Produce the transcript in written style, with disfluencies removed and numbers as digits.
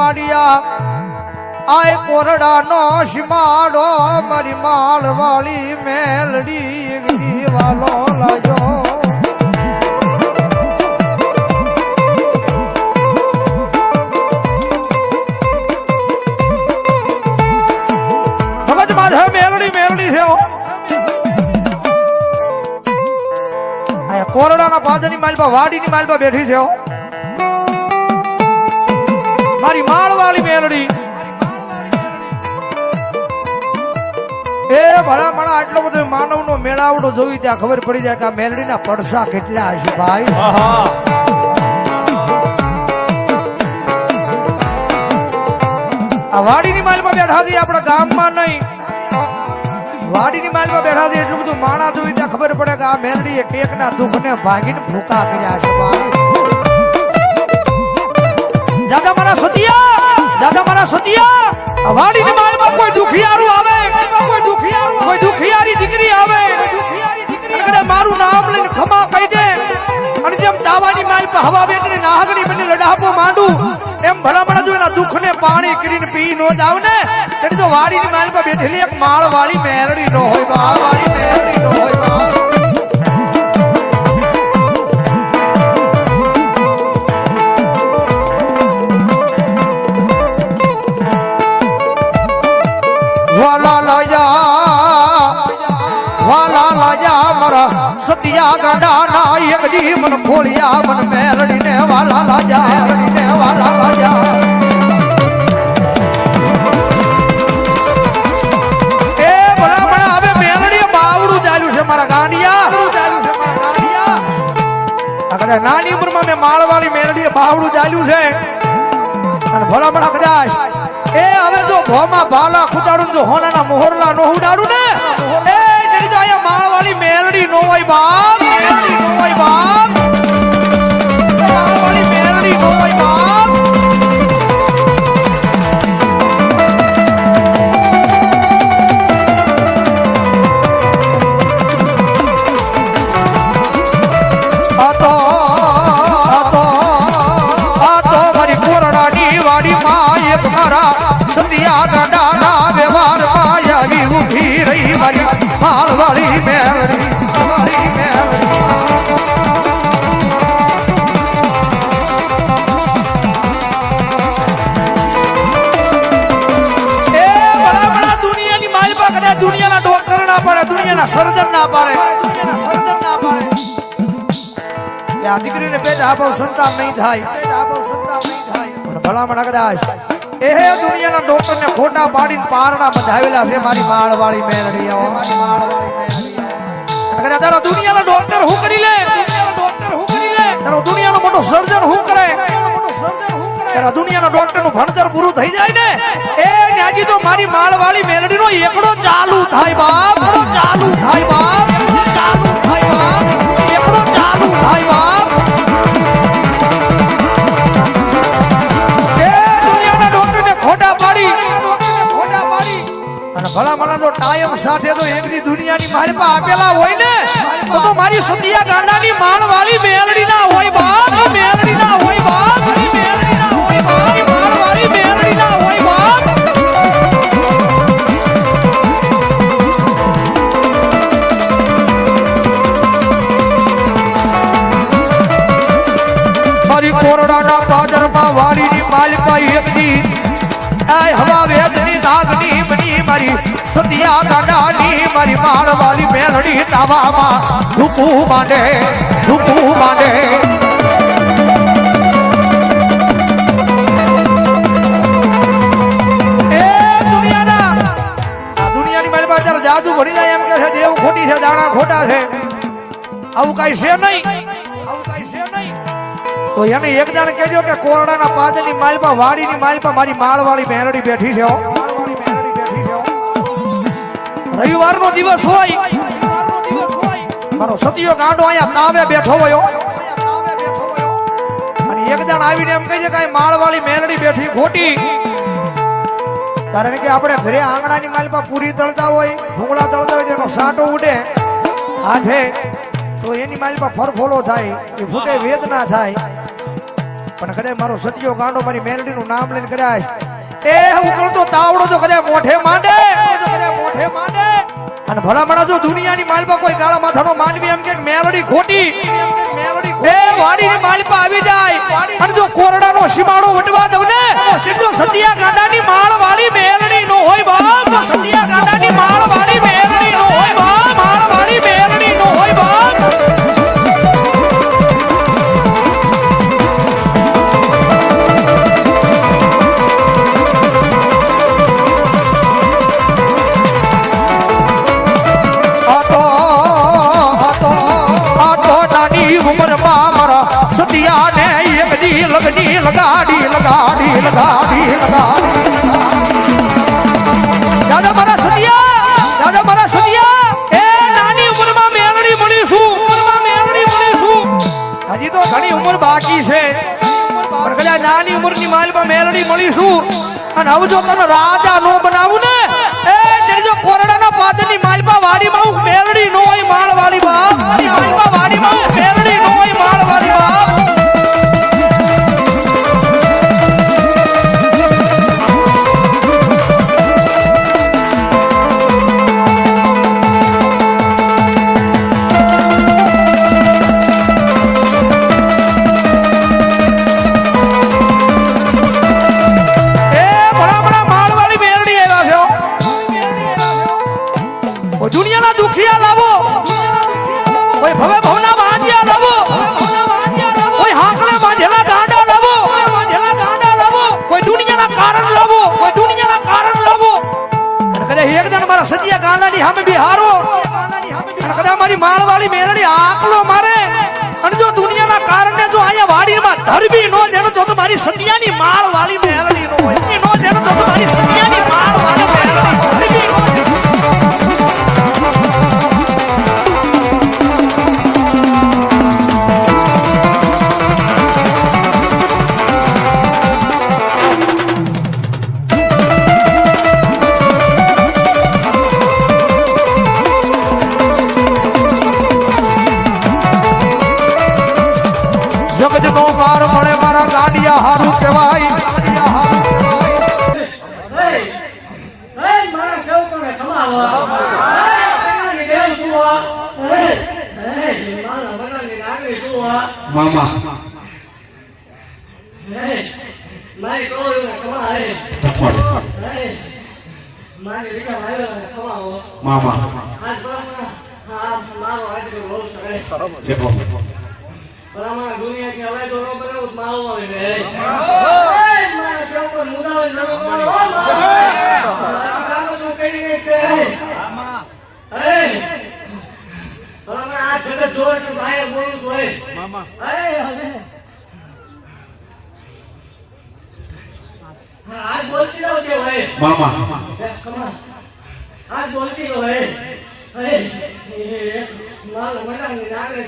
ગાડિયા આય કોરડા નો શિમાડો મારી માળ વાળી મેલડી વાલો લાજો ભગત માધે મેલડી મેલડી છે કોરડાના પાદરની માલપા વાડીની માલપા બેઠી છે મારી માળવાળી મેલડી એ ભલા મણા આટલો બધો માનવનો મેળાવડો જોઈ ત્યાં ખબર પડી જાય કે આ મેલડીના પડસા કેટલા હશે ભાઈ આ વાડીની માલપા બેઠા છે આપણા ગામમાં નહીં વાડીની માલમાં બેઠા છે એટલું બધું માણા જોઈ ત્યાં ખબર પડે કે આ મેલડીએ કેકના દુઃખને ભાગીને ભૂકા કર્યા છે ભાઈ દાદા મારા સતિયા વાડીની માલમાં કોઈ દુખિયારું આવે કોઈ દુખિયારી દીકરી આવે અને મારું નામ લઈને ખમા કહી દે અને જેમ દાવાની માલ પર હવા વેચીને નાહગણી બની લડાપો માંડું એમ ભલામણ જો એના દુઃખને પાણી કરીને પી નો જાવ ને એટલે તો વાડીની માલ પર બેઠેલી એક માળ વાળી મેલડી નો હોય માળ વાળી મેલડી નો હોય વાલા લાયા મારા સતિયા ગાડા ના એક દી મન ખોલિયા મન મેલડી ને વાલા લાયા એ ભલા હવે મેલડી બાવડું ચાલ્યું છે મારા ગાંડિયા આગળ નાની ઉંમરમાં મેં માળવાળી મેલડી બાવડું ચાલ્યું છે અને ભલા કદાચ એ હવે જો ભોમાં ભાલા ખુદાડું જો હોનાના મોહરલા નો ઉડાડું ને એ જરી તો આયા માળવાળી મેલડી નો હોય બાપ મેલડી નો હોય બાપ માળવાળી મેલડી નો હોય બાપ આ તો મારી કોરડાની વાડી માં એક મારા સતિયા ગાડાના વ્યવહાર માં આવી ઉભી રહી મારી માળવાળી મેલડી દુનિયાની માલપા કરે દુનિયાના ડોક્ટર ના પડે દુનિયાના સર્જન ના પાડે આ દીકરીને પેટ આપો સંતાન નહીં થાય ભલામણ કદાચ એ દુનિયાના ડોક્ટર ને ખોટા પાડીને પારણા બંધાવેલા છે મારી માળવાળી મેલડી તારા દુનિયાના ડોક્ટર હું કરી લે તારો દુનિયાનો મોટો સર્જન હું કરે તારા દુનિયાના ડોક્ટર નું ભણતર પૂરું થઈ જાય ને એ ન્યાજી તો મારી માળવાળી મેલડી નો એકડો ચાલુ થાય બાપ ચાલુ થાય બાપ ચાલુ થાય બાપ એકડો ચાલુ થાય બાપ ભલા તો ટાઈમ સાથે તો એકની દુનિયાની માલપા આપેલા હોય ને તો મારી સતિયા ગાંડાની માળવાળી મેલડી ના હોય બાપ મેલડી ના હોય બાપ મેલડી ના હોય બાપ માળવાળી મેલડી ના હોય બાપ મારી કોરડાના પાદરમાં વાડીની માલપા એકની હવા વેદની નાગની બની મારી સતિયા ગાડાની મારી માળવાળી મેલડી તાવામાં ઢૂકું માંડે એ દુનિયાની મારી પાસે જાદુ ભરી જાય એમ કે છે દેવ ખોટી છે દાણા ખોટા છે આવું કઈ છે નહીં તો એને એક દાણ કહેજો કે કોરડાના પાદરની માલપા વાડીની માલપા મારી માળવાળી મેલડી બેઠી છે રવિવારનો દિવસ હોય મારો સતિયો ગાંડો અહીંયા તાવે બેઠો હોય અને એક દાણ આવીને એમ કહે છે કે માળવાળી મેલડી બેઠી ખોટી કારણ કે આપણે ઘરે આંગણાની માલપા પૂરી તળતા હોય ભૂંગળા તળતા હોય એનો સાટો ઉડે હાથે તો એની માલપા ફરફોલો થાય એ ફૂટે વેદના થાય પણ કદાચ મારો સતિયો ગાંડો મારી મેલડીનું નામ લઈને કદાચ ઉકળતો તાવડો તો કદાચ મોઢે માંડે અને ભલામણા જો દુનિયાની માલપા કોઈ કાળા માથાનો માનવી એમ કે મેલડી ખોટી વાડીની માલપા આવી જાય અને જો કોરડાનો સીમાડો વટવા દઉં ને સીધો સતિયા ગાંડાની માળ વાળી મેલડી નો હોય બાપ તો સતિયા ગાંડાની માળ વાળી મેલડી નો હોય બાપ માળ વાળી મેલડી નો હોય બાપ સતિયા ને એક દી લગની લગાડી દાદા મારા સતિયા એ નાની ઉંમરમાં મેલડી મળીશું હજી તો ઘણી ઉંમર બાકી છે પણ કદાચ નાની ઉંમરની માલમાં મેલડી મળીશું અને હવે જો તને રાજા નો બનાવું ને એ જો કોરડાના પાદરની માલપા વાડીમાં મેલડી નો હોય માળ વાળી બાપ માલપા વાડીમાં મેલડી નો હોય માળ વાળી બાપ દુનિયાના દુખિયા લાવો કોઈ ભવે ભવના વાંજિયા લાવો કોઈ હાકલે બાંધેલા ગાંડા લાવો કોઈ દુનિયાના કારણ લાવો અને કદાચ એક જણ મારા સતિયા ગાંડાની સામે બિહારો અને કદાચ મારી માળવાળી મેલડી આકલો મારે અને જો દુનિયાના કારણે જો અહીંયા વાડીમાં ધરબી નો જેનો તો મારી સતિયાની માળવાળી મેલડી નો હોય નો જેનો તો મારી સતિયાની માળવાળી મેલડી ધરબી નો જગતનો પાર મળે મારા ગાંડિયા હારું કહેવાય મામા મામા દેખો दुनिया की हवाई दोनों पर उस मारो वाले ने मारा चौक पर मुदा मारो तो कहीं नहीं पे अरे आज जगह जोर से भाई बोलूं तो है मामा अरे आज बोलती रहो क्या भाई मामा आज बोलती रहो है अरे मारो मना नहीं नागरे